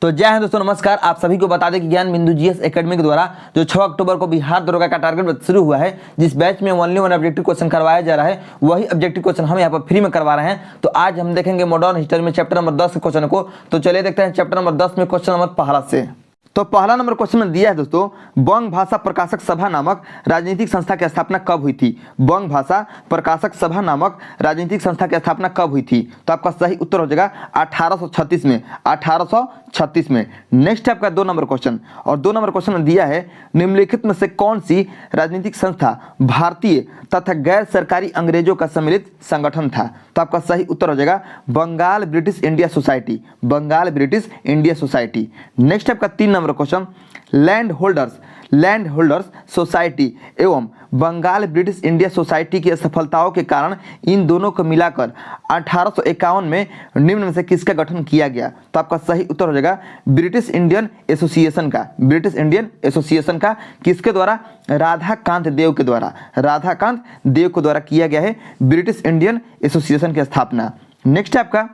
तो जय हिंद दोस्तों, नमस्कार। आप सभी को बता दें कि ज्ञान बिंदु जीएस एकेडमी के द्वारा जो 6 अक्टूबर को बिहार दरोगा का टारगेट शुरू हुआ है, जिस बैच में ओनली वन ऑब्जेक्टिव क्वेश्चन करवाया जा रहा है, वही ऑब्जेक्टिव क्वेश्चन हम यहाँ पर फ्री में करवा रहे हैं। तो आज हम देखेंगे मॉडर्न हिस्ट्री में चैप्टर नंबर 10 के क्वेश्चन को। तो चलिए देखते हैं चैप्टर नंबर 10 में क्वेश्चन नंबर पहला से। तो पहला नंबर क्वेश्चन में दिया है दोस्तों, बंग भाषा प्रकाशक सभा नामक राजनीतिक संस्था की स्थापना कब हुई थी? बंग भाषा प्रकाशक सभा नामक राजनीतिक संस्था की स्थापना कब हुई थी? तो आपका सही उत्तर हो जाएगा 1836 में। 1836 में। नेक्स्ट है आपका 2 नंबर क्वेश्चन, और 2 नंबर क्वेश्चन में दिया है निम्नलिखित में से कौन सी राजनीतिक संस्था भारतीय तथा गैर सरकारी अंग्रेजों का सम्मिलित संगठन था? तो आपका सही उत्तर हो जाएगा Bengal British India society. Bengal British India society. Next आपका 3 number question, land holders society एवं बंगाल ब्रिटिश इंडिया सोसाइटी की असफलताओं के कारण इन दोनों को मिलाकर 1851 में निम्न में से किसका गठन किया गया? तो आपका सही उत्तर हो जाएगा ब्रिटिश इंडियन एसोसिएशन का। ब्रिटिश इंडियन एसोसिएशन का किसके द्वारा? राधाकांत देव के द्वारा। राधाकांत देव के द्वारा किया गया है ब्रिटिश इंडियन एसोसिएशन की स्थापना। नेक्स्ट है आपका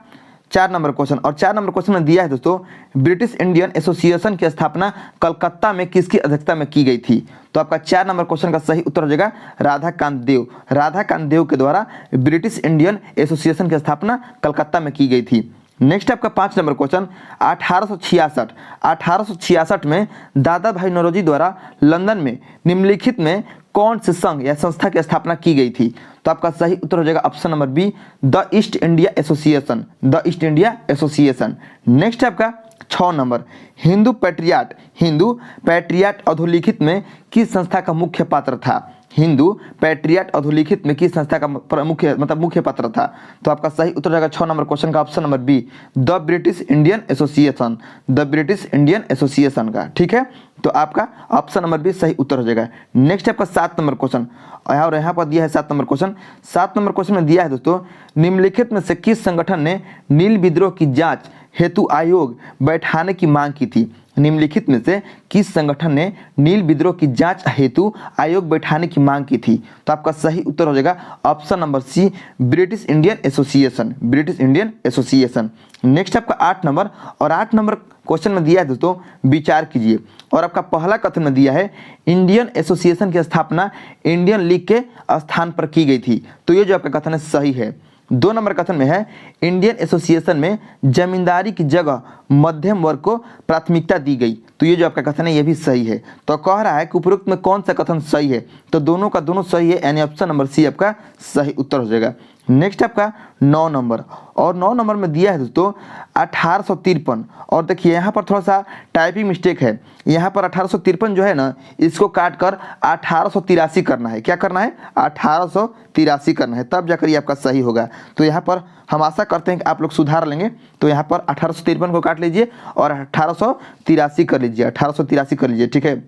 4 नंबर क्वेश्चन, और 4 नंबर क्वेश्चन में दिया है दोस्तों, ब्रिटिश इंडियन एसोसिएशन की स्थापना कलकत्ता में किसकी अध्यक्षता में की गई थी? तो आपका 4 नंबर क्वेश्चन का सही उत्तर हो जाएगा राधाकांत देव। राधाकांत देव के द्वारा ब्रिटिश इंडियन एसोसिएशन की स्थापना कलकत्ता में की गई थी। नेक्स्ट आपका 5 नंबर क्वेश्चन, 1866 में दादा भाई नौरोजी द्वारा लंदन में निम्नलिखित में कौन से संघ या संस्था की स्थापना की गई थी? तो आपका सही उत्तर हो जाएगा option number B, the East India association. The East India association. Next आपका 6 नंबर, हिंदू पैट्रियाट अधोलिखित में किस संस्था का मुख्य पात्र था? हिंदू पैट्रियाट अधोलिखित में किस संस्था का मुख्य पात्र था? तो आपका सही उत्तर जाएगा 6 नंबर क्वेश्चन का option number B, the British Indian association. The British Indian association का। ठीक है, तो आपका ऑप्शन नंबर बी सही उत्तर हो जाएगा। नेक्स्ट आपका 7 नंबर क्वेश्चन, और यहाँ पर दिया है 7 नंबर क्वेश्चन। 7 नंबर क्वेश्चन में दिया है दोस्तों, निम्नलिखित में से किस संगठन ने नील विद्रोह की जांच हेतु आयोग बैठाने की मांग की थी? निम्नलिखित में से किस संगठन ने नील विद्रोह की जांच हेतु आयोग बैठाने की मांग की थी? तो आपका सही उत्तर हो जाएगा option number C, British Indian association. British Indian association. Next आपका 8 नंबर, और 8 नंबर क्वेश्चन में दिया है दोस्तों, विचार कीजिए। और आपका पहला कथन में दिया है इंडियन एसोसिएशन की स्थापना इंडियन लीग के स्थान पर की गई थी। तो ये जो आपका कथन है सही है। 2 नंबर कथन में है इंडियन एसोसिएशन में जमींदारी की जगह मध्यम वर्ग को प्राथमिकता दी गई। तो ये जो आपका कथन है ये भी सही है। तो कह रहा है कि उपरोक्त में कौन सा कथन सही है? तो दोनों का दोनों सही है, यानी ऑप्शन नंबर सी आपका सही उत्तर हो जाएगा। नेक्स्ट आपका 9 नंबर, और 9 नंबर में दिया है दोस्तों 1853। और देखिए यहाँ पर थोड़ा सा टाइपिंग मिस्टेक है। यहाँ पर 1853 जो है ना, इसको काट कर 1883 करना है। क्या करना है? 1883 करना है, तब जाकर ये आपका सही होगा। तो यहाँ पर हम आशा करते हैं कि आप लोग सुधार लेंगे। तो यहाँ पर 1853 को काट लीजिए और 1883 कर लीजिए। 1883 कर लीजिए। ठीक है,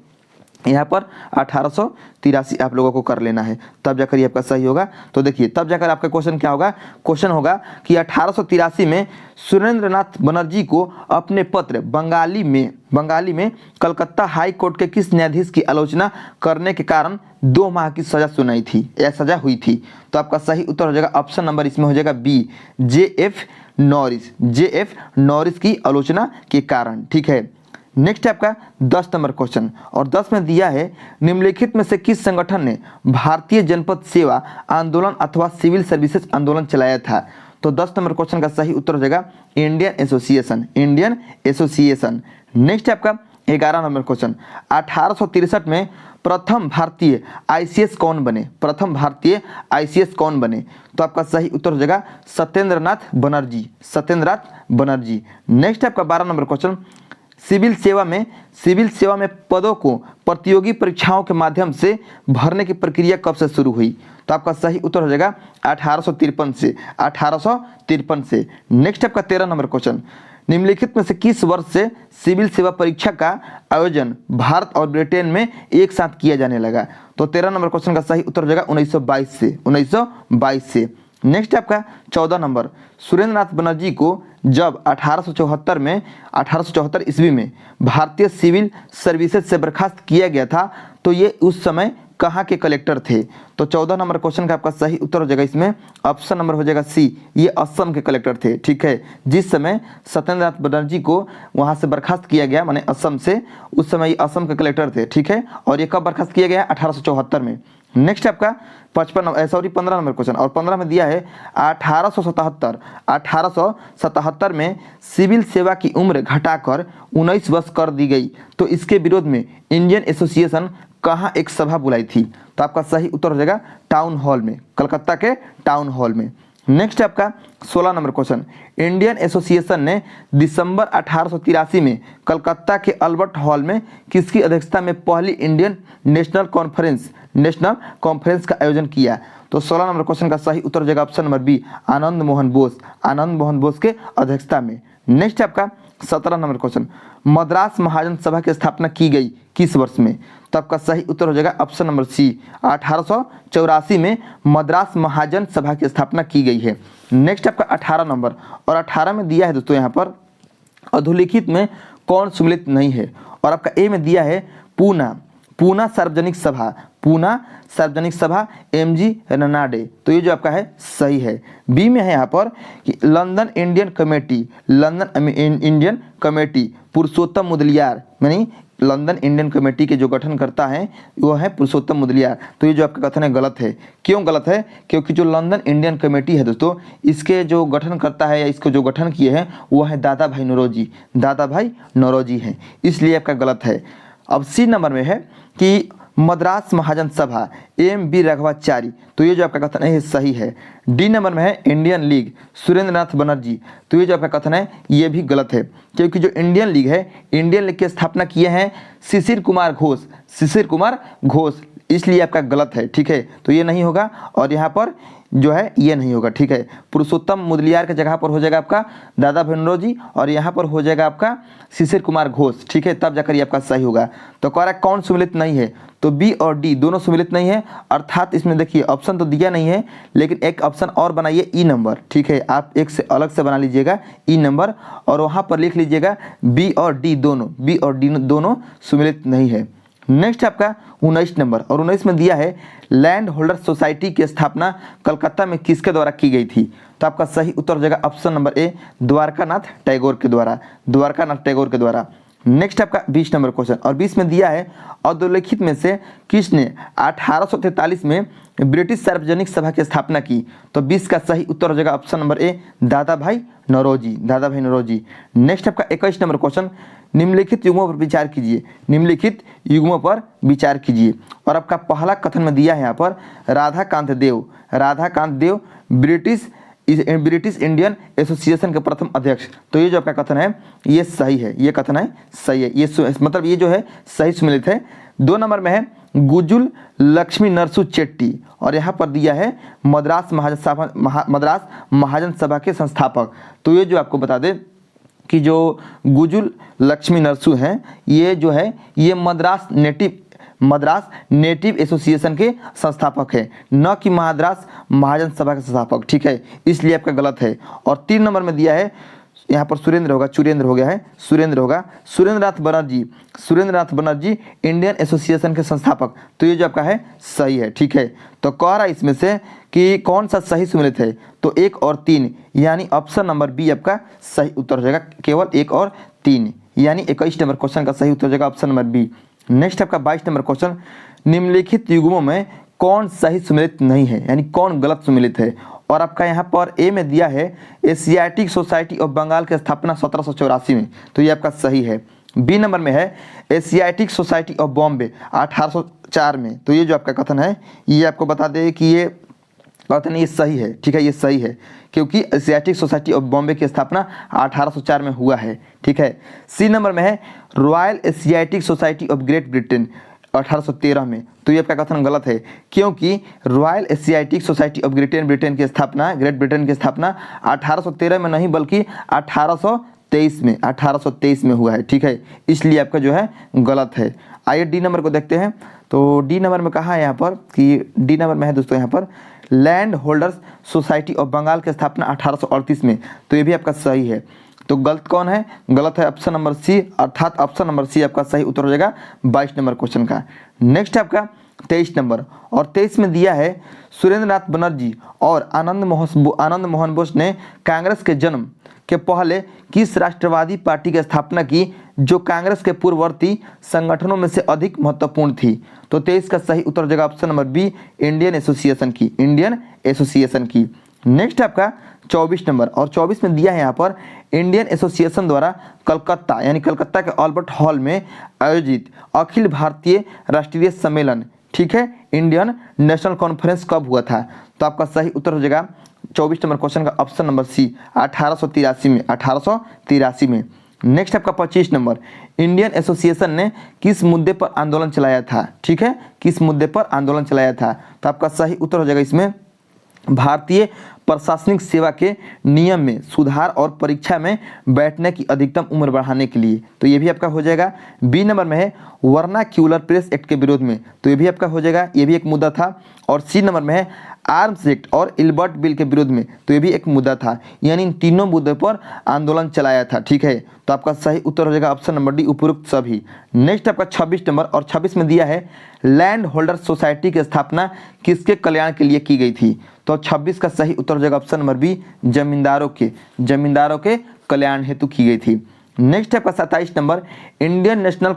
यहाँ पर 1883 आप लोगों को कर लेना है, तब जाकर ये आपका सही होगा। तो देखिए तब जाकर आपका क्वेश्चन क्या होगा? क्वेश्चन होगा कि 1883 में सुरेंद्रनाथ बनर्जी को अपने पत्र बंगाली में कलकत्ता हाई कोर्ट के किस न्यायाधीश की आलोचना करने के कारण 2 माह की सजा सुनाई थी या सजा हुई थी? तो आपका सही उत्तर हो जाएगा ऑप्शन नंबर इसमें हो जाएगा बी, JF नॉरिस की आलोचना के कारण। ठीक है। नेक्स्ट है आपका 10 नंबर क्वेश्चन, और 10 में दिया है निम्नलिखित में से किस संगठन ने भारतीय जनपद सेवा आंदोलन अथवा सिविल सर्विसेज आंदोलन चलाया था? तो 10 नंबर क्वेश्चन का सही उत्तर हो जाएगा Indian association. Indian association. Next है आपका 11 नंबर क्वेश्चन, 1863 में प्रथम भारतीय ICS कौन बने? प्रथम भारतीय ICS कौन बने? तो आपका सही उत्तर हो जाएगा सत्येंद्रनाथ बनर्जी। नेक्स्ट है आपका 12 नंबर क्वेश्चन, सिविल सेवा में पदों को प्रतियोगी परीक्षाओं के माध्यम से भरने की प्रक्रिया कब से शुरू हुई? तो आपका सही उत्तर हो जाएगा 1853 से। नेक्स्ट आपका 13 नंबर क्वेश्चन, निम्नलिखित में से किस वर्ष से सिविल सेवा परीक्षा का आयोजन भारत और ब्रिटेन में एक साथ किया जाने लगा? तो 13 नंबर क्वेश्चन का सही उत्तर हो जाएगा 1922 से। नेक्स्ट आपका 14 नंबर, सुरेंद्रनाथ बनर्जी को जब 1874 ईस्वी में भारतीय सिविल सर्विसेज से बर्खास्त किया गया था, तो ये उस समय कहाँ के कलेक्टर थे? तो 14 नंबर क्वेश्चन का आपका सही उत्तर हो जाएगा इसमें ऑप्शन नंबर हो जाएगा सी, ये असम के कलेक्टर थे। ठीक है, जिस समय सत्येंद्र नाथ बनर्जी को वहाँ से बर्खास्त किया गया माने असम से, उस समय ये असम के कलेक्टर थे। ठीक है, और ये कब बर्खास्त किया गया? 1874 में। नेक्स्ट आपका 15 नंबर क्वेश्चन, और 15 में दिया है 1877 में सिविल सेवा की उम्र घटाकर 19 वर्ष कर दी गई, तो इसके विरोध में इंडियन एसोसिएशन कहाँ एक सभा बुलाई थी? तो आपका सही उत्तर हो जाएगा टाउन हॉल में, कलकत्ता के टाउन हॉल में। नेक्स्ट आपका 16 नंबर क्वेश्चन, इंडियन एसोसिएशन ने दिसंबर 1883 में कलकत्ता के अल्बर्ट हॉल में किसकी अध्यक्षता में पहली इंडियन नेशनल कॉन्फ्रेंस का आयोजन किया? तो 16 नंबर क्वेश्चन का सही उत्तर हो जाएगा option number B, Anand Mohan Bose के अध्यक्षता में। नेक्स्ट आपका 17 नंबर क्वेश्चन, मद्रास महाजन सभा की स्थापना की गई किस वर्ष में? तो आपका सही उत्तर हो जाएगा ऑप्शन नंबर सी, 1884 में मद्रास महाजन सभा की स्थापना की गई है। नेक्स्ट आपका 18 नंबर, और 18 में दिया है दोस्तों यहाँ पर अधोलिखित में कौन सम्मिलित नहीं है? और आपका ए में दिया है पूना सार्वजनिक सभा एमजी रनाडे, तो ये जो आपका है सही है। बी में है यहाँ पर कि लंदन इंडियन कमेटी पुरुषोत्तम मुदलियार, यानी लंदन इंडियन कमेटी के जो गठन करता है वो है पुरुषोत्तम मुदलियार, तो ये जो आपका कथन है गलत है। क्यों गलत है? क्योंकि जो लंदन इंडियन कमेटी है दोस्तों, इसके जो गठन करता है या इसको जो गठन किए हैं वो है दादा भाई नौरोजी हैं, इसलिए आपका गलत है। अब सी नंबर में है कि मद्रास महाजन सभा एम बी राघवाचारी, तो ये जो आपका कथन है सही है। डी नंबर में है इंडियन लीग सुरेंद्र नाथ बनर्जी, तो ये जो आपका कथन है ये भी गलत है, क्योंकि जो इंडियन लीग है, इंडियन लीग की स्थापना किए हैं शिशिर कुमार घोष, इसलिए आपका गलत है। ठीक है, तो ये नहीं होगा, और यहाँ पर जो है ये नहीं होगा। ठीक है, पुरुषोत्तम मुदलियार के जगह पर हो जाएगा आपका दादा भाई नौरोजी, और यहाँ पर हो जाएगा आपका शिशिर कुमार घोष। ठीक है, तब जाकर ये आपका सही होगा। तो कह रहा है कौन सम्मिलित नहीं है? तो बी और डी दोनों सम्मिलित नहीं है, अर्थात इसमें देखिए ऑप्शन तो दिया नहीं है, लेकिन एक ऑप्शन और बनाइए ई नंबर। ठीक है, आप एक से अलग से बना लीजिएगा ई नंबर, और वहाँ पर लिख लीजिएगा बी और डी दोनों सम्मिलित नहीं है। नेक्स्ट आपका 19 नंबर, और 19 में दिया है लैंड होल्डर सोसाइटी की स्थापना कलकत्ता में किसके द्वारा की गई थी? तो आपका सही उत्तर हो जाएगा option number A, Dwarkanath Tagore के द्वारा। नेक्स्ट आपका 20 नंबर क्वेश्चन, और 20 में दिया है अधोलिखित में से किसने 1843 में ब्रिटिश सार्वजनिक सभा की स्थापना की? तो 20 का सही उत्तर हो जाएगा ऑप्शन नंबर ए, दादा भाई नौरोजी। नेक्स्ट आपका 21 नंबर क्वेश्चन, निम्नलिखित युग्मों पर विचार कीजिए। और आपका पहला कथन में दिया है यहाँ पर राधाकांत देव ब्रिटिश इंडियन एसोसिएशन के प्रथम अध्यक्ष, तो ये जो आपका कथन है ये सही है, ये मतलब ये जो है सही सम्मिलित है। 2 नंबर में है गुजुल लक्ष्मी नरसू चेट्टी, और यहाँ पर दिया है मद्रास महाजन सभा के संस्थापक, तो ये जो आपको बता दें कि जो गुजुल लक्ष्मी नरसू हैं, ये जो है ये मद्रास नेटिव एसोसिएशन के संस्थापक है, न कि मद्रास महाजन सभा के संस्थापक। ठीक है, इसलिए आपका गलत है। और 3 नंबर में दिया है यहाँ पर सुरेंद्र होगा सुरेंद्र नाथ बनर्जी इंडियन एसोसिएशन के संस्थापक, तो ये जो आपका है सही है। ठीक है, तो कह रहा है इसमें से कि कौन सा सही सम्मिलित है? तो 1 और 3, यानी ऑप्शन नंबर बी आपका सही उत्तर हो जाएगा, केवल 1 और 3, यानी 21 नंबर क्वेश्चन का सही उत्तर हो जाएगा ऑप्शन नंबर बी। नेक्स्ट आपका 22 नंबर क्वेश्चन, निम्नलिखित युग्मों में कौन सही सम्मिलित नहीं है, यानी कौन गलत सम्मिलित है? और आपका यहाँ पर ए में दिया है एशियाटिक सोसाइटी ऑफ बंगाल की स्थापना 1784 में, तो ये आपका सही है। बी नंबर में है एशियाटिक सोसाइटी ऑफ बॉम्बे 1804 में, तो ये जो आपका कथन है ये आपको बता दें कि ये कथन ये सही है। ठीक है, ये सही है, क्योंकि एशियाटिक सोसाइटी ऑफ बॉम्बे की स्थापना 1804 में हुआ है। ठीक है, सी नंबर में है royal Asiatic society of great Britain 1813 में, तो ये आपका कथन गलत है, क्योंकि royal Asiatic society of great Britain की स्थापना 1813 में नहीं बल्कि 1823 में हुआ है। ठीक है, इसलिए आपका जो है गलत है। आइए डी नंबर को देखते हैं। तो डी नंबर में कहा है यहाँ पर कि डी नंबर में है दोस्तों यहाँ पर land holders society of Bengal की स्थापना 1838 में, तो ये भी आपका सही है। तो गलत कौन है? गलत है ऑप्शन नंबर सी, अर्थात ऑप्शन नंबर सी आपका सही उत्तर हो जाएगा 22 नंबर क्वेश्चन का। नेक्स्ट आपका 23 नंबर। और 23 में दिया है सुरेंद्र नाथ बनर्जी और आनंद मोहन बोस ने कांग्रेस के जन्म के पहले किस राष्ट्रवादी पार्टी की स्थापना की जो कांग्रेस के पूर्ववर्ती संगठनों में से अधिक महत्वपूर्ण थी। तो 23 का सही उत्तर हो जाएगा option number B, Indian association की, इंडियन एसोसिएशन की। नेक्स्ट आपका 24 नंबर। और 24 में दिया है यहाँ पर इंडियन एसोसिएशन द्वारा कलकत्ता यानी कलकत्ता के अल्बर्ट हॉल में आयोजित अखिल भारतीय राष्ट्रीय सम्मेलन, ठीक है, इंडियन नेशनल कॉन्फ्रेंस कब हुआ था। तो आपका सही उत्तर हो जाएगा 24 नंबर क्वेश्चन का ऑप्शन नंबर सी, 1883 में, 1883 में। नेक्स्ट आपका 25 नंबर। इंडियन एसोसिएशन ने किस मुद्दे पर आंदोलन चलाया था, ठीक है, किस मुद्दे पर आंदोलन चलाया था। तो आपका सही उत्तर हो जाएगा इसमें भारतीय प्रशासनिक सेवा के नियम में सुधार और परीक्षा में बैठने की अधिकतम उम्र बढ़ाने के लिए। तो ये भी आपका हो जाएगा। बी नंबर में है वर्नाक्यूलर प्रेस एक्ट के विरोध में, तो ये भी आपका हो जाएगा, ये भी एक मुद्दा था। और सी नंबर में है आर्म्स एक्ट और इल्बर्ट बिल के विरोध में, तो ये भी एक मुद्दा था। यानी इन तीनों मुद्दों पर आंदोलन चलाया था, ठीक है। तो आपका सही उत्तर हो जाएगा ऑप्शन नंबर डी, उपरोक्त सभी। नेक्स्ट आपका 26 नंबर। और 26 में दिया है लैंड होल्डर सोसाइटी की स्थापना किसके कल्याण के लिए की गई थी। तो 26 का सही उत्तर हो जाएगा ऑप्शन नंबर बी, जमींदारों के कल्याण हेतु की गई थी। नेक्स्ट आपका 27 नंबर। इंडियन नेशनल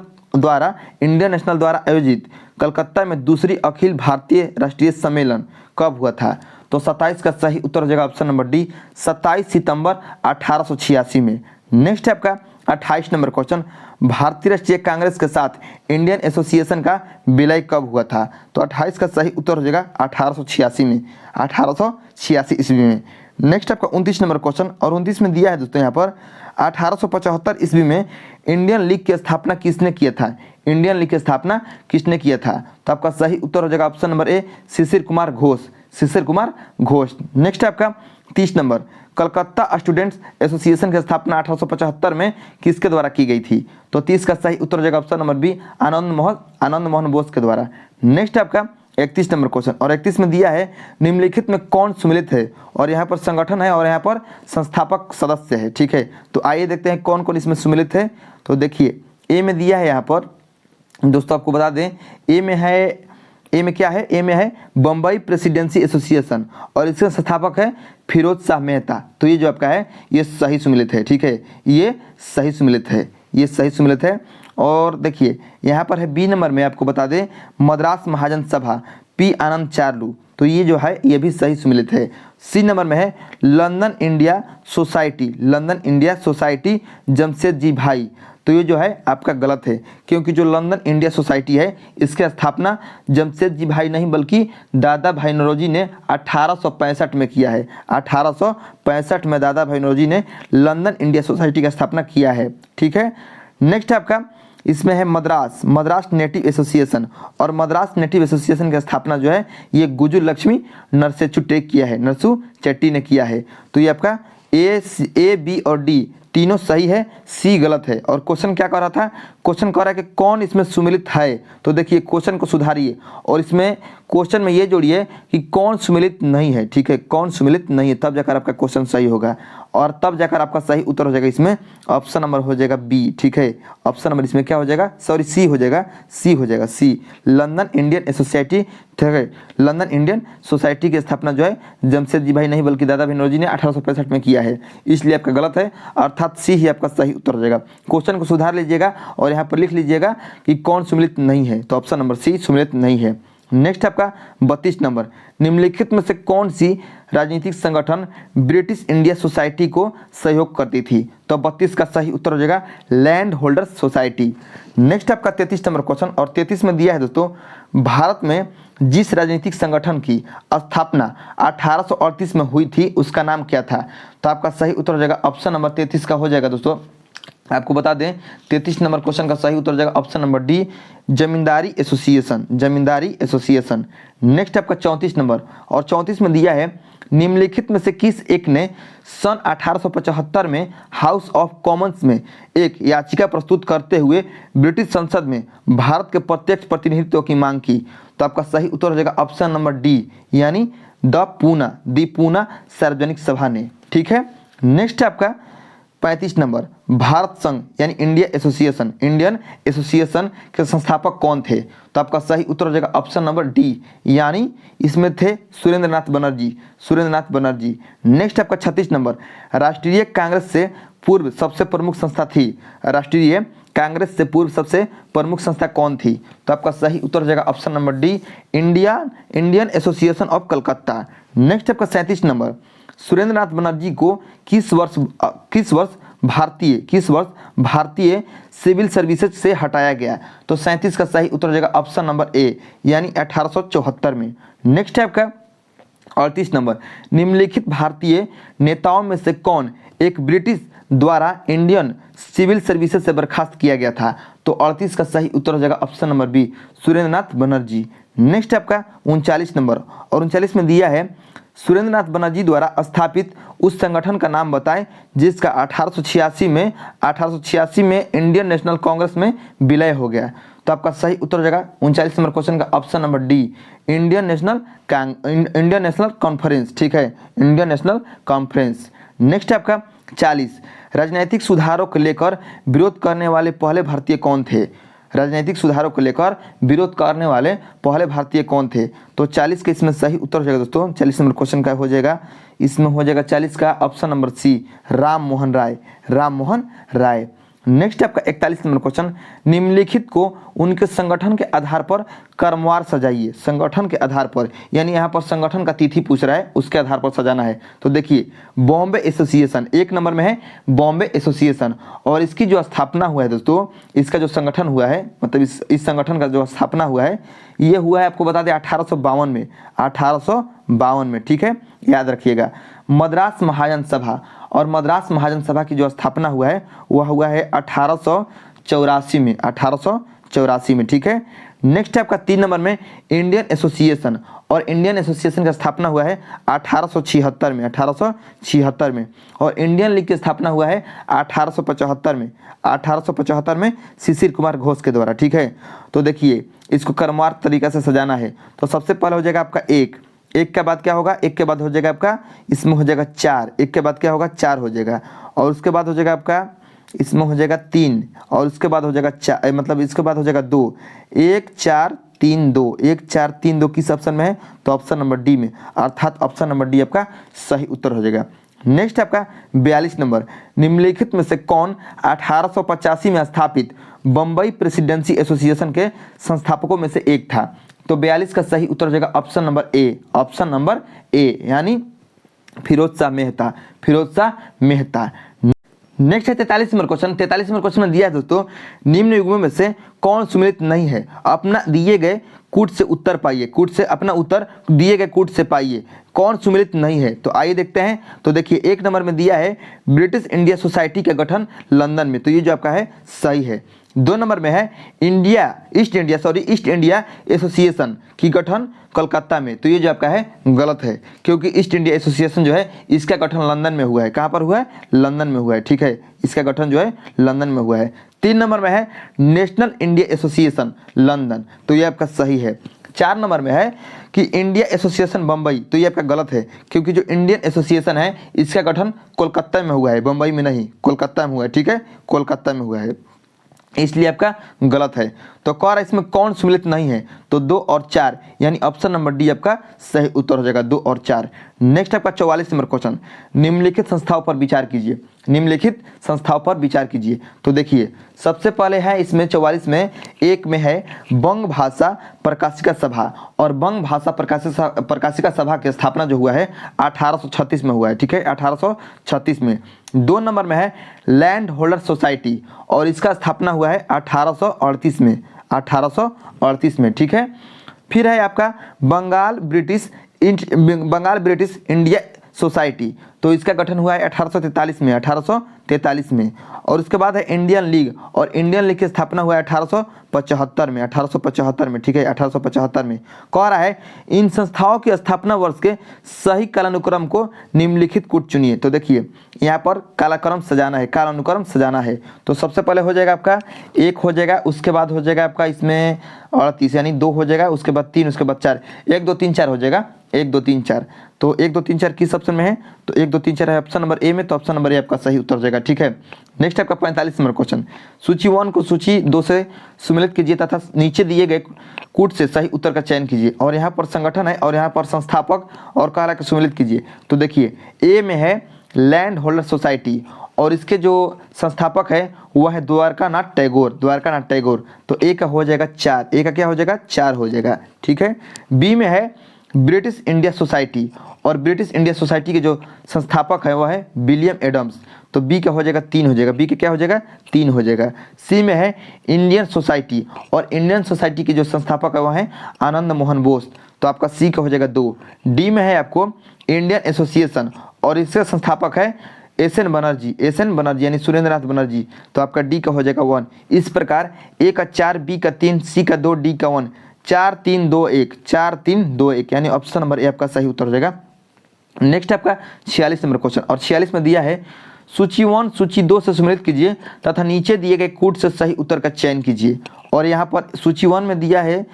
द्वारा आयोजित कलकत्ता में दूसरी अखिल भारतीय राष्ट्रीय सम्मेलन कब हुआ था। तो 27 का सही उत्तर हो जाएगा ऑप्शन नंबर डी, 27 सितंबर 1886 में। नेक्स्ट है आपका 28 नंबर क्वेश्चन। भारतीय राष्ट्रीय कांग्रेस के साथ इंडियन एसोसिएशन का विलय कब हुआ था। तो 28 का सही उत्तर हो जाएगा 1886 में, 1886 ईस्वी में। नेक्स्ट आपका 29 नंबर क्वेश्चन। और 29 में दिया है दोस्तों यहाँ पर 1875 ईस्वी में इंडियन लीग की स्थापना किसने किया था, इंडियन लीग की स्थापना किसने किया था। तो आपका सही उत्तर हो जाएगा option number A, Shishir Kumar Ghosh. Next है आपका 30 नंबर। कलकत्ता स्टूडेंट्स एसोसिएशन की स्थापना 1875 में किसके द्वारा की गई थी। तो 30 का सही उत्तर हो जाएगा option number B, Anand Mohan Bose के द्वारा। नेक्स्ट आपका 31 नंबर क्वेश्चन। और 31 में दिया है निम्नलिखित में कौन सम्मिलित है, और यहाँ पर संगठन है और यहाँ पर संस्थापक सदस्य है, ठीक है। तो आइए देखते हैं कौन कौन इसमें सम्मिलित है। तो देखिए ए में दिया है यहाँ पर दोस्तों, आपको बता दें ए में क्या है, ए में है बम्बई प्रेसिडेंसी एसोसिएशन और इसके संस्थापक है फिरोज शाह मेहता। तो ये जो आपका है ये सही सम्मिलित है, ठीक है, ये सही सम्मिलित है। और देखिए यहाँ पर है बी नंबर में, आपको बता दें मद्रास महाजन सभा पी आनंद चार्लू, तो ये जो है ये भी सही सम्मिलित है। सी नंबर में है लंदन इंडिया सोसाइटी जमशेदजी भाई, तो ये जो है आपका गलत है, क्योंकि जो लंदन इंडिया सोसाइटी है इसकी स्थापना जमशेदजी भाई नहीं बल्कि दादा भाई नौरोजी ने 1865 में किया है। 1865 में दादा भाई नौरोजी ने लंदन इंडिया सोसाइटी की स्थापना किया है, ठीक है। नेक्स्ट आपका इसमें है मद्रास नेटिव एसोसिएशन, और मद्रास नेटिव एसोसिएशन की स्थापना जो है ये गुजु लक्ष्मी नरसु चेट्टी ने किया है। तो ये आपका ए बी और डी तीनों सही है, सी गलत है। और क्वेश्चन क्या कर रहा था, क्वेश्चन कह रहा है कि कौन इसमें सम्मिलित है। तो देखिए क्वेश्चन को सुधारिए और इसमें क्वेश्चन में ये जोड़िए कि कौन सम्मिलित नहीं है, ठीक है, कौन सम्मिलित नहीं है, तब जाकर आपका क्वेश्चन सही होगा और तब जाकर आपका सही उत्तर हो जाएगा इसमें ऑप्शन नंबर हो जाएगा बी, ठीक है। ऑप्शन नंबर इसमें क्या हो जाएगा, सॉरी सी हो जाएगा सी, लंदन इंडियन सोसाइटी, ठीक है। लंदन इंडियन सोसाइटी की स्थापना जो है जमशेदजी भाई नहीं बल्कि दादा भाई नौरोजी ने 1865 में किया है, इसलिए आपका गलत है, अर्थात सी ही आपका सही उत्तर हो जाएगा। क्वेश्चन को सुधार लीजिएगा और यहाँ पर लिख लीजिएगा कि कौन सम्मिलित नहीं है, तो ऑप्शन नंबर सी सम्मिलित नहीं है। नेक्स्ट आपका 32 नंबर। निम्नलिखित में से कौन सी राजनीतिक संगठन ब्रिटिश इंडिया सोसाइटी को सहयोग करती थी। तो 32 का सही उत्तर हो जाएगा लैंड होल्डर्स सोसाइटी। नेक्स्ट आपका 33 नंबर क्वेश्चन। और 33 में दिया है दोस्तों भारत में जिस राजनीतिक संगठन की स्थापना 1838 में हुई थी उसका नाम क्या था। तो आपका सही उत्तर हो जाएगा ऑप्शन नंबर 33 का हो जाएगा दोस्तों, आपको बता दें 33 नंबर क्वेश्चन का सही उत्तर हो जाएगा ऑप्शन नंबर डी, जमींदारी एसोसिएशन। नेक्स्ट आपका 34 नंबर। और 34 में दिया है निम्नलिखित में से किस एक ने सन 1875 में हाउस ऑफ कॉमन्स में एक याचिका प्रस्तुत करते हुए ब्रिटिश संसद में भारत के प्रत्यक्ष प्रतिनिधित्व की मांग की। तो आपका सही उत्तर हो जाएगा ऑप्शन नंबर डी, यानी द पूना सार्वजनिक सभा ने, ठीक है। नेक्स्ट आपका 35 नंबर, भारत संघ यानी इंडिया एसोसिएशन, इंडियन एसोसिएशन के संस्थापक कौन थे? तो आपका सही उत्तर हो जाएगा ऑप्शन नंबर डी, यानी इसमें थे सुरेंद्रनाथ बनर्जी, सुरेंद्रनाथ बनर्जी। नेक्स्ट आपका 36 नंबर, राष्ट्रीय कांग्रेस से पूर्व सबसे प्रमुख संस्था थी, राष्ट्रीय कांग्रेस से पूर्व सबसे प्रमुख संस्था कौन थी? तो आपका सही उत्तर हो जाएगा option number D, Indian association of Calcutta. Next आपका 37 नंबर, सुरेंद्रनाथ बनर्जी को किस वर्ष भारतीय सिविल सर्विसेज से हटाया गया? तो 37 का सही उत्तर हो जाएगा ऑप्शन नंबर ए, यानी 1874 में। नेक्स्ट है आपका 38 नंबर, निम्नलिखित भारतीय नेताओं में से कौन एक ब्रिटिश द्वारा इंडियन सिविल सर्विसेज से बर्खास्त किया गया था? तो 38 का सही उत्तर हो जाएगा option number B, Surendranath Banerjee. Next आपका 39 नंबर, और 39 में दिया है सुरेंद्रनाथ बनर्जी द्वारा स्थापित उस संगठन का नाम बताएं जिसका 1886 में इंडियन नेशनल कांग्रेस में विलय हो गया। तो आपका सही उत्तर हो जाएगा 39 नंबर क्वेश्चन का option number D, Indian national conference. ठीक है, इंडियन नेशनल कॉन्फ्रेंस। नेक्स्ट आपका 40, राजनीतिक सुधारों को लेकर विरोध करने वाले पहले भारतीय कौन थे? राजनीतिक सुधारों को लेकर विरोध करने वाले पहले भारतीय कौन थे? तो 40 के इसमें सही उत्तर हो जाएगा दोस्तों, 40 नंबर क्वेश्चन का हो जाएगा, इसमें हो जाएगा 40 का option number C, Ram Mohan Roy. Next आपका 41 नंबर क्वेश्चन, निम्नलिखित को उनके संगठन के आधार पर क्रमवार सजाइए। संगठन के आधार पर, यानी यहाँ पर संगठन का तिथि पूछ रहा है, उसके आधार पर सजाना है। तो देखिए, बॉम्बे एसोसिएशन 1 नंबर में है, बॉम्बे एसोसिएशन, और इसकी जो स्थापना हुआ है दोस्तों, इसका जो संगठन हुआ है, मतलब इस संगठन का जो स्थापना हुआ है, ये हुआ है आपको बता दें 1852 में, 1852 में। ठीक है, याद रखिएगा। मद्रास महाजन सभा, और मद्रास महाजन सभा की जो स्थापना हुआ है वह हुआ है 1884 में, 1884 में। ठीक है। नेक्स्ट है आपका 3 नंबर में इंडियन एसोसिएशन, और इंडियन एसोसिएशन का स्थापना हुआ है 1876 में, 1876 में, और इंडियन लीग की स्थापना हुआ है 1875 में, 1875 में शिशिर कुमार घोष के द्वारा। ठीक है, तो देखिए इसको क्रमवार तरीका से सजाना है। तो सबसे पहले हो जाएगा आपका एक के बाद क्या होगा, एक के बाद हो जाएगा आपका, इसमें हो जाएगा 4, एक के बाद क्या होगा 4 हो जाएगा, और उसके बाद हो जाएगा आपका, इसमें हो जाएगा 3, और उसके बाद हो जाएगा 4, मतलब इसके बाद हो जाएगा 2, 1 4 3 2, 1 4 3 2 किस ऑप्शन में है? तो ऑप्शन नंबर डी में, अर्थात ऑप्शन नंबर डी आपका सही उत्तर हो जाएगा। नेक्स्ट आपका 42 नंबर, निम्नलिखित में से कौन 1885 में स्थापित बम्बई प्रेसिडेंसी एसोसिएशन के संस्थापकों में से एक था? तो 42 का सही उत्तर हो जाएगा option number A, option number A, यानी फिरोज शाह मेहता। नेक्स्ट है 43 नंबर क्वेश्चन। 43 नंबर क्वेश्चन में दिया है दोस्तों, निम्न युग्मों में से कौन सुमेलित नहीं है? अपना दिए गए कूट से उत्तर पाइए, कूट से अपना उत्तर दिए गए कूट से पाइए, कौन सुमेलित नहीं है? तो आइए देखते हैं। तो देखिए 1 नंबर में दिया है ब्रिटिश इंडिया सोसाइटी का गठन लंदन में, तो ये जो आपका है सही है। 2 नंबर में है ईस्ट इंडिया एसोसिएशन की गठन कलकत्ता में, तो ये जो आपका है गलत है, क्योंकि ईस्ट इंडिया एसोसिएशन जो है इसका गठन लंदन में हुआ है। कहाँ पर हुआ है? लंदन में हुआ है। ठीक है, इसका गठन जो है लंदन में हुआ है। 3 नंबर में है नेशनल इंडिया एसोसिएशन लंदन, तो ये आपका सही है। 4 नंबर में है कि इंडिया एसोसिएशन बम्बई, तो ये आपका गलत है, क्योंकि जो इंडियन एसोसिएशन है इसका गठन कोलकाता में हुआ है, बम्बई में नहीं, कोलकाता में हुआ है। ठीक है, कोलकाता में हुआ है, इसलिए आपका गलत है। तो कह रहा इसमें कौन सुमेलित नहीं है? तो 2 और 4, यानी ऑप्शन नंबर डी आपका सही उत्तर हो जाएगा, 2 और 4। नेक्स्ट आपका 44 नंबर क्वेश्चन, निम्नलिखित संस्थाओं पर विचार कीजिए, निम्नलिखित संस्थाओं पर विचार कीजिए। तो देखिए सबसे पहले है इसमें 44 में, एक में है बंग भाषा प्रकाशिका सभा, और बंग भाषा प्रकाशिका सभा की स्थापना जो हुआ है 1836 में हुआ है। ठीक है, 1836 में। 2 नंबर में है लैंड होल्डर सोसाइटी, और इसका स्थापना हुआ है 1838 में, 1838 में। ठीक है, फिर है आपका बंगाल ब्रिटिश इंडिया सोसाइटी, तो इसका गठन हुआ है 1843 में, 1843 में। और उसके बाद है इंडियन लीग, और इंडियन लीग की स्थापना हुआ है 1875 में, 1875 में। ठीक है, 1875 में। कह रहा है इन संस्थाओं की स्थापना वर्ष के सही कालानुक्रम को निम्नलिखित कूट चुनिए। तो देखिए यहाँ पर कालानुक्रम सजाना है। तो सबसे पहले हो जाएगा आपका 1 हो जाएगा, उसके बाद हो जाएगा आपका इसमें 38, यानी 2 हो जाएगा, उसके बाद 3, उसके बाद 4, 1 2 3 4 हो जाएगा, 1 2 3 4। तो 1 2 3 4 किस ऑप्शन में है? तो 1 1 2 3 4 है ऑप्शन नंबर ए में, तो ऑप्शन नंबर ए आपका सही उत्तर हो जाएगा। ठीक है, नेक्स्ट आपका 45 नंबर क्वेश्चन, सूची 1 को सूची 2 से सम्मिलित कीजिए तथा नीचे दिए गए कूट से सही उत्तर का चयन कीजिए। और यहाँ पर संगठन है और यहाँ पर संस्थापक और कार्य को सम्मिलित कीजिए। तो देखिए ए में है लैंड होल्डर सोसाइटी और इसके जो संस्थापक है वह है द्वारकानाथ टैगोर, द्वारकानाथ टैगोर। तो ए का हो जाएगा 4, ए का क्या हो जाएगा 4 हो जाएगा। ठीक है, बी में है ब्रिटिश इंडिया सोसाइटी और ब्रिटिश इंडिया सोसाइटी के जो संस्थापक है वह है विलियम एडम्स। तो बी का हो जाएगा 3 हो जाएगा, बी का क्या हो जाएगा 3 हो जाएगा। सी में है इंडियन सोसाइटी और इंडियन सोसाइटी के जो संस्थापक है वह है आनंद मोहन बोस। तो आपका सी का हो जाएगा 2। डी में है आपको इंडियन एसोसिएशन और इसके संस्थापक है एस.एन. बनर्जी, एस.एन. बनर्जी यानी सुरेंद्रनाथ बनर्जी। तो आपका डी का हो जाएगा 1। इस प्रकार ए का 4, बी का 3, सी का 2, डी का 1, 4 3 2 1, 4 3 2 1 यानी ऑप्शन नंबर ए आपका सही उत्तर हो जाएगा। नेक्स्ट आपका 46 नंबर क्वेश्चन और 46 में दिया है सूची 1 सूची 2 से सम्मिलित कीजिए तथा नीचे दिए गए कूट से सही उत्तर का चयन कीजिए। और यहाँ पर सूची 1 में दिया है,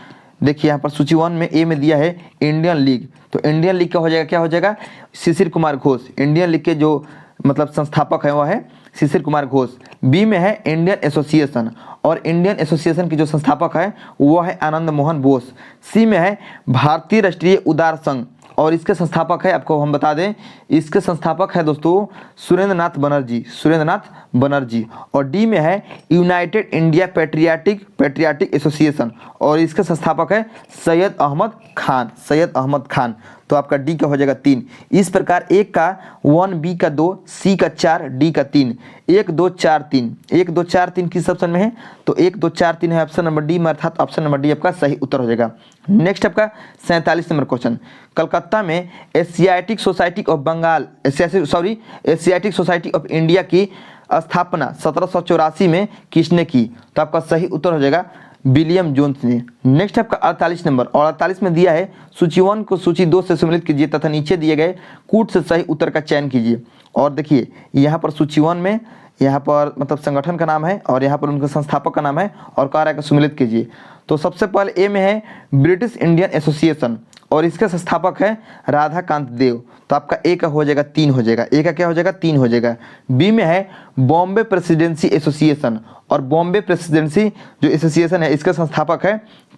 देखिए यहाँ पर सूची 1 में ए में दिया है इंडियन लीग। तो इंडियन लीग का हो जाएगा क्या हो जाएगा शिशिर कुमार घोष। इंडियन लीग के जो मतलब संस्थापक है वह है शिशिर कुमार घोष। बी में है इंडियन एसोसिएशन और इंडियन एसोसिएशन के जो संस्थापक है वह है आनंद मोहन बोस। सी में है भारतीय राष्ट्रीय उदार संघ और इसके संस्थापक है, आपको हम बता दें इसके संस्थापक है दोस्तों सुरेंद्रनाथ बनर्जी, सुरेंद्रनाथ बनर्जी। और डी में है यूनाइटेड इंडिया पैट्रियाटिक एसोसिएशन और इसके संस्थापक है सैयद अहमद खान, सैयद अहमद खान। तो आपका डी का हो जाएगा 3। इस प्रकार ए का 1, बी का 2, सी का 4, डी का 3, 1 2 4 3, 1 2 4 3 किस ऑप्शन में है तो 1 2 4 3 है ऑप्शन नंबर डी में, अर्थात ऑप्शन नंबर डी आपका सही उत्तर हो जाएगा। नेक्स्ट आपका 47 नंबर क्वेश्चन, कलकत्ता में Asiatic society of Bengal Asiatic society of India की स्थापना 1784 में किसने की। तो आपका सही उत्तर हो जाएगा विलियम जोन्स ने। नेक्स्ट आपका 48 नंबर और 48 में दिया है सूची 1 को सूची 2 से सम्मिलित कीजिए तथा नीचे दिए गए कूट से सही उत्तर का चयन कीजिए। और देखिए यहाँ पर सूची 1 में यहाँ पर मतलब संगठन का नाम है और यहाँ पर उनके संस्थापक का नाम है और कार्य का सम्मिलित कीजिए। तो सबसे पहले ए में है ब्रिटिश इंडियन एसोसिएशन और इसके संस्थापक है राधाकांत देव। तो आपका ए का हो जाएगा 3 हो जाएगा, ए का क्या हो जाएगा 3 हो जाएगा। बी में है बॉम्बे प्रेसिडेंसी एसोसिएशन और बॉम्बे प्रेसिडेंसी जो एसोसिएशन है इसका संस्थापक है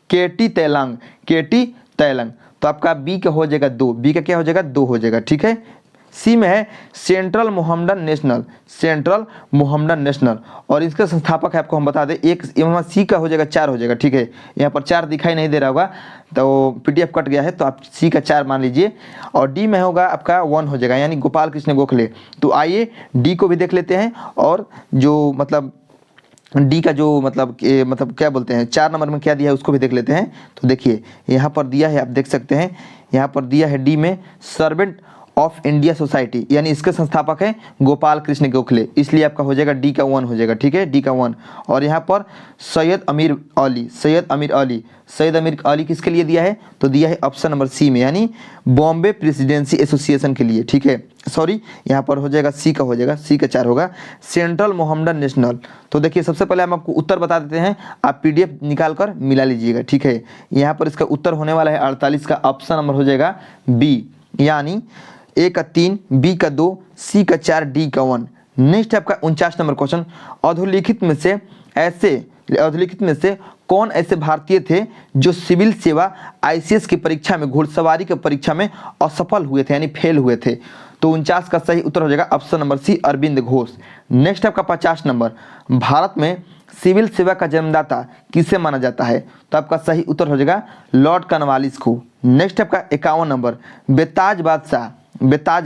केटी तैलंग, केटी तैलंग। तो आपका बी का हो जाएगा 2, बी का क्या हो जाएगा 2 हो जाएगा। ठीक है, सी में है central Mohammedan national, central Mohammedan national और इसके संस्थापक है आपको हम बता दें एक यहाँ सी का हो जाएगा 4 हो जाएगा। ठीक है, यहाँ पर 4 दिखाई नहीं दे रहा होगा तो पीडीएफ कट गया है तो आप सी का 4 मान लीजिए। और डी में होगा आपका 1 हो जाएगा यानी गोपाल कृष्ण गोखले। तो आइए डी को भी देख लेते हैं और जो मतलब डी का जो मतलब क्या बोलते हैं 4 नंबर में क्या दिया है उसको भी देख लेते हैं। तो देखिए यहाँ पर दिया है, आप देख सकते हैं यहाँ पर दिया है डी में सर्वेंट ऑफ इंडिया सोसाइटी यानी इसके संस्थापक है गोपाल कृष्ण गोखले, इसलिए आपका हो जाएगा डी का 1 हो जाएगा। ठीक है, डी का 1। और यहाँ पर सैयद अमीर अली किसके लिए दिया है तो दिया है ऑप्शन नंबर सी में यानी बॉम्बे प्रेसिडेंसी एसोसिएशन के लिए। ठीक है, सॉरी यहाँ पर हो जाएगा सी का हो जाएगा, सी का 4 होगा सेंट्रल मोहम्मडन नेशनल। तो देखिए सबसे पहले हम आपको उत्तर बता देते हैं, आप पीडीएफ निकाल कर मिला लीजिएगा। ठीक है, यहाँ पर इसका उत्तर होने वाला है 48 का ऑप्शन नंबर हो जाएगा बी यानी ए का 3, बी का 2, सी का 4, डी का 1। नेक्स्ट आपका 49 नंबर क्वेश्चन, अधोलिखित में से कौन ऐसे भारतीय थे जो सिविल सेवा आईसीएस की परीक्षा में घुड़सवारी की परीक्षा में असफल हुए थे यानी फेल हुए थे। तो 49 का सही उत्तर हो जाएगा option number C Arvind Ghosh. Next आपका 50 नंबर, भारत में सिविल सेवा का जन्मदाता किसे माना जाता है। तो आपका सही उत्तर हो जाएगा लॉर्ड कॉर्नवालिस को। नेक्स्ट आपका 51 नंबर, बेताज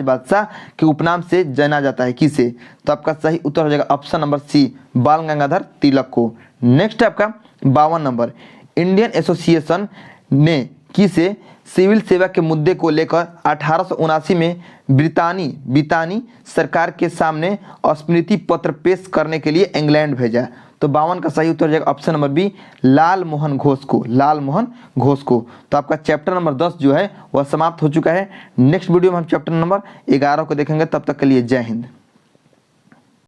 बादशाह के उपनाम से जाना जाता है किसे। तो आपका सही उत्तर हो जाएगा ऑप्शन नंबर सी बाल गंगाधर तिलक को। नेक्स्ट आपका 52 नंबर, इंडियन एसोसिएशन ने किसे सिविल सेवा के मुद्दे को लेकर 1879 में ब्रितानी सरकार के सामने स्मृति पत्र पेश करने के लिए इंग्लैंड भेजा। तो 52 का सही उत्तर हो जाएगा ऑप्शन नंबर बी लाल मोहन घोष को। तो आपका चैप्टर नंबर 10 जो है वह समाप्त हो चुका है। नेक्स्ट वीडियो में हम चैप्टर नंबर 11 को देखेंगे, तब तक के लिए जय हिंद।